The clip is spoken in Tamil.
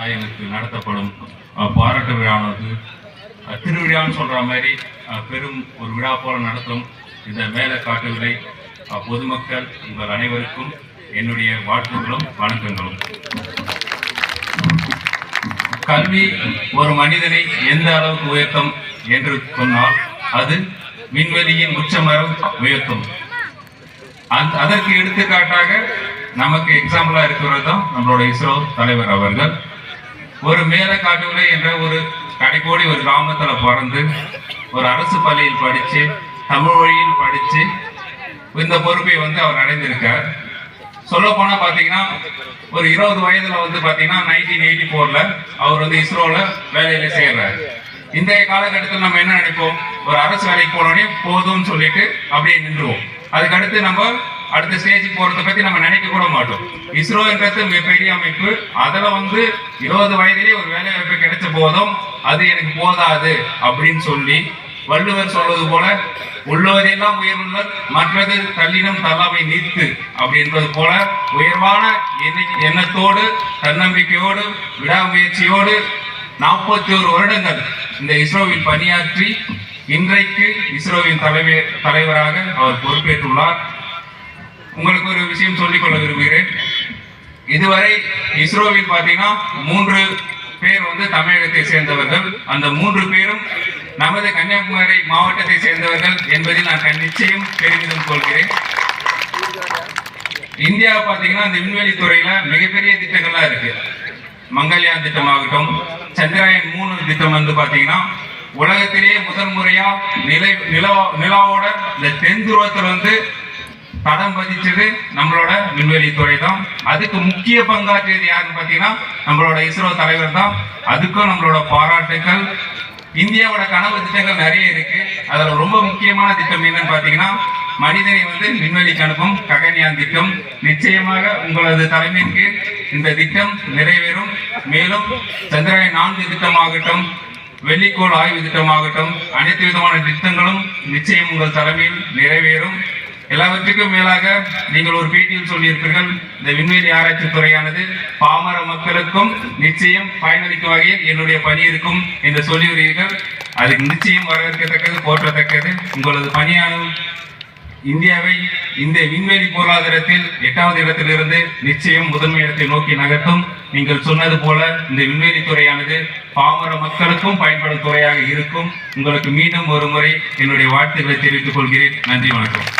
எங்களுக்கு நடத்தப்படும் பாராட்டு விழானது திருவிழான்னு சொல்ற மாதிரி பெரும் ஒரு விழா போல நடத்தும் இந்த மேல காட்டு விலை பொதுமக்கள் உங்கள் அனைவருக்கும் என்னுடைய வாழ்த்துக்களும் வணக்கங்களும். கல்வி ஒரு மனிதனை எந்த அளவுக்கு உயர்த்தும் என்று சொன்னால் அது விண்வெளியின் உச்சமரம் உயர்த்தும். அதற்கு எடுத்துக்காட்டாக நமக்கு எக்ஸாம்பிளா இருக்கிறது தான் நம்மளோட இஸ்ரோ தலைவர் அவர்கள். ஒரு மேல காட்டுவிலை என்ற ஒரு கடைக்கோடி ஒரு கிராமத்துல பிறந்து ஒரு அரசு பள்ளியில் படிச்சு தமிழ் மொழியில் படிச்சு இந்த பொறுப்பை அவர் அடைந்திருக்கார். சொல்ல போனா பாத்தீங்கன்னா ஒரு 20 வயதுல பாத்தீங்கன்னா 1984 அவர் இஸ்ரோல வேலையில செய்யறாரு. இன்றைய காலகட்டத்தில் நம்ம என்ன நினைப்போம், ஒரு அரசு வேலைக்கு போனோடனே போதும்னு சொல்லிட்டு அப்படியே நின்றுவோம். அதுக்கடுத்து நம்ம அடுத்த ஸ்டேஜுக்கு போறதை பத்தி நம்ம நினைக்க கூட மாட்டோம். இஸ்ரோ என்றது மிகப்பெரிய அமைப்பு. அதுல 20 வயதிலே ஒரு வேலை வாய்ப்பு கிடைச்ச போதும் அது எனக்கு போதாது அப்படின்னு சொல்லி வள்ளுவர் சொல்வது போல உள்ளவரெல்லாம் உயர்வுள்ளர் மற்றது தள்ளினம் தள்ளாமை நீத்து அப்படின்றது போல உயர்வான எண்ணத்தோடு தன்னம்பிக்கையோடு விடாமுயற்சியோடு 41 வருடங்கள் இந்த இஸ்ரோவில் பணியாற்றி இன்றைக்கு இஸ்ரோவின் தலைவராக அவர் பொறுப்பேற்றுள்ளார். உங்களுக்கு ஒரு விஷயம் சொல்லிக்கொள்ள விரும்புகிறேன். இதுவரை இஸ்ரோவில் பாத்தீங்கன்னா 3 பேர் தமிழகத்தை சேர்ந்தவர்கள். அந்த 3 பேரும் நமது கன்னியாகுமரி மாவட்டத்தை சேர்ந்தவர்கள் என்பதில் நான் நிச்சயம் பெருமிதம் கொள்கிறேன். இந்தியா பாத்தீங்கன்னா இந்த விண்வெளி துறையில மிகப்பெரிய திட்டங்கள்லாம் இருக்கு. மங்கள்யான் திட்டமாகட்டும், சந்திராயன் 3 திட்டம் பாத்தீங்கன்னா உலகத்திலேயே முதல் முறையா நிலாவோட இந்த தென் துருவத்துல தடம் பதிச்சது நம்மளோட விண்வெளி துறை தான். அதுக்கு முக்கிய பங்காற்றியது யாருன்னு பாத்தீங்கன்னா நம்மளோட இஸ்ரோ தலைவர் தான். அதுக்கும் நம்மளோட பாராட்டுக்கள். இந்தியாவோட கனவு திட்டங்கள் நிறைய இருக்கு. அதுல ரொம்ப முக்கியமான திட்டம் என்னன்னு பாத்தீங்கன்னா மனிதனை விண்வெளிக்கு அனுப்பும் ககன்யான் திட்டம். நிச்சயமாக உங்களது தலைமைக்கு இந்த திட்டம் நிறைவேறும். மேலும் சந்திராயன் 4 திட்டமாகட்டும், வெள்ளிக்கோள் ஆய்வு திட்டமாகட்டும், அனைத்து விதமான திட்டங்களும் நிச்சயம் உங்கள் தலைமையில் நிறைவேறும். எல்லாவற்றுக்கும் மேலாக நீங்கள் ஒரு பேட்டியில் சொல்லியிருப்பீர்கள், இந்த விண்வெளி ஆராய்ச்சி துறையானது பாமர மக்களுக்கும் நிச்சயம் பயனளிக்கும் வகையில் என்னுடைய பணி இருக்கும் என்று சொல்லியுள்ளீர்கள். அதுக்கு நிச்சயம் வரவேற்கத்தக்கது, போற்றத்தக்கது. உங்களது பணியானது இந்தியாவை இந்த விண்வெளி பொருளாதாரத்தில் 8வது இடத்திலிருந்து நிச்சயம் முதன்மை இடத்தை நோக்கி நகர்த்தும். நீங்கள் சொன்னது போல இந்த விண்வெளி துறையானது பாமர மக்களுக்கும் பயன்படும் துறையாக இருக்கும். உங்களுக்கு மீண்டும் ஒரு முறை என்னுடைய வாழ்த்துக்களை தெரிவித்துக் கொள்கிறேன். நன்றி, வணக்கம்.